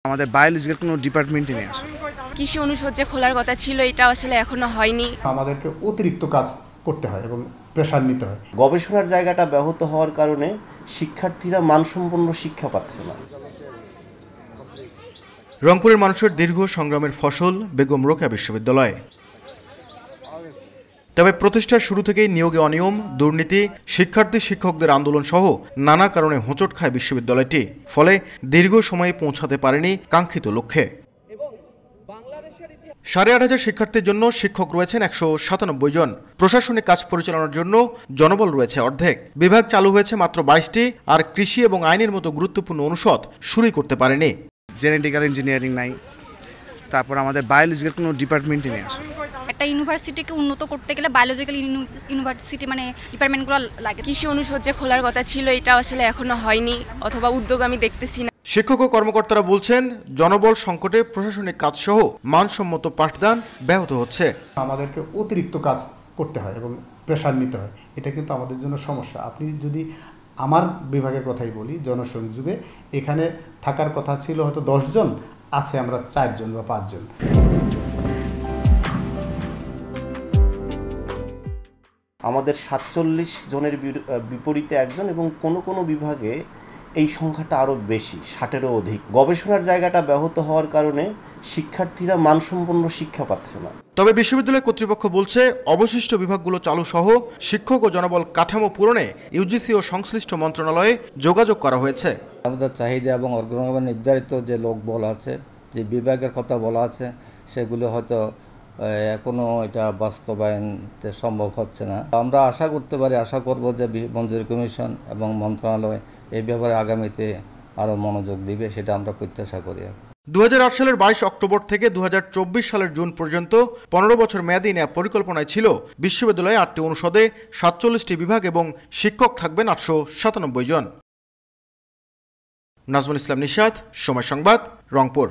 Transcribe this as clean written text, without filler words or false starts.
আমাদের বায়োলজিক্যাল কোনো ডিপার্টমেন্টই নেই আসলে। কৃষি অনুষদ যে খোলার কথা ছিল এটা আসলে এখনো হয়নি। আমাদেরকে অতিরিক্ত কাজ করতে হয় এবং প্রেশার নিতে হয়। গবেষণার জায়গাটা ব্যাহত হওয়ার কারণে শিক্ষার্থীরা মানসম্পন্ন শিক্ষা পাচ্ছে না। রংপুরের মানুষের দীর্ঘ সংগ্রামের ফসল বেগম রোকেয়া বিশ্ববিদ্যালয়। তবে প্রতিষ্ঠার শুরু থেকেই নিয়োগে অনিয়ম, দুর্নীতি, শিক্ষার্থী শিক্ষকদের আন্দোলন সহ নানা কারণে হোঁচট খায় বিশ্ববিদ্যালয়টি। ফলে দীর্ঘ সময়ে পৌঁছাতে পারেনি কাঙ্ক্ষিত লক্ষ্যে। ৮,৫০০ শিক্ষার্থীর জন্য শিক্ষক রয়েছেন ১৯৭ জন। প্রশাসনিক কাজ পরিচালনার জন্য জনবল রয়েছে অর্ধেক। বিভাগ চালু হয়েছে মাত্র ২২টি, আর কৃষি এবং আইনের মতো গুরুত্বপূর্ণ অনুষদ শুরুই করতে পারেনি। জেনেটিক্যাল ইঞ্জিনিয়ারিং নাই, তারপর আমাদের বায়োলজিক্যাল কোনো ডিপার্টমেন্টই নেই আসলে। একটা ইউনিভার্সিটিকে উন্নত করতে গেলে বায়োলজিক্যাল ইউনিভার্সিটি লিপার্টমেন্টগুলো লাগে। কৃষি অনুষদ যে খোলার কথা ছিল এটা আসলে এখনো হয়নি, অথবা উদ্যোগ আমি দেখতেছি না। শিক্ষক ও কর্মকর্তারা বলছেন, জনবল সংকটে প্রশাসনিক কাজ সহ মানসম্মত পাঠদান ব্যাহত হচ্ছে। আমাদেরকে অতিরিক্ত কাজ করতে হয় এবং প্রেশার নিতে হয়। এটা কিন্তু আমাদের জন্য সমস্যা। আপনি যদি আমার বিভাগের কথাই বলি, জনসংযোগে এখানে থাকার কথা ছিল হয়তো 10 জন, আছে আমরা 4 জন বা 5 জন। আমাদের ৪৭ জনের বিপরীতে একজন, এবং কোনো বিভাগে এই সংখ্যাটা আরও বেশি, ৬০-এরও অধিক। গবেষণার জায়গাটা ব্যাহত হওয়ার কারণে শিক্ষার্থীরা মানসম্পন্ন শিক্ষা পাচ্ছে না। তবে বিশ্ববিদ্যালয় কর্তৃপক্ষ বলছে, অবশিষ্ট বিভাগগুলো চালু সহ শিক্ষক ও জনবল কাঠামো পূরণে ইউজিসি ও সংশ্লিষ্ট মন্ত্রণালয়ে যোগাযোগ করা হয়েছে। আমাদের চাহিদা এবং অর্গানাইজেশন নির্ধারিত যে লোকবল আছে, যে বিভাগের কথা বলা আছে, সেগুলো হয়তো এখনো এটা বাস্তবায়নতে সম্ভব হচ্ছে না। আমরা আশা করব যে মঞ্জুরি কমিশন এবং মন্ত্রণালয় এই ব্যাপারে আগামীতে আরও মনোযোগ দিবে, সেটা আমরা প্রত্যাশা করি। ২০০৮ সালের ২২ অক্টোবর থেকে ২০২৪ সালের জুন পর্যন্ত ১৫ বছর মেয়াদী নেওয়া পরিকল্পনায় ছিল বিশ্ববিদ্যালয়ে ৮টি অনুষদে ৪৭টি বিভাগ এবং শিক্ষক থাকবেন ৮৯৭ জন। নাজমুল ইসলাম নিশাত, সময় সংবাদ, রংপুর।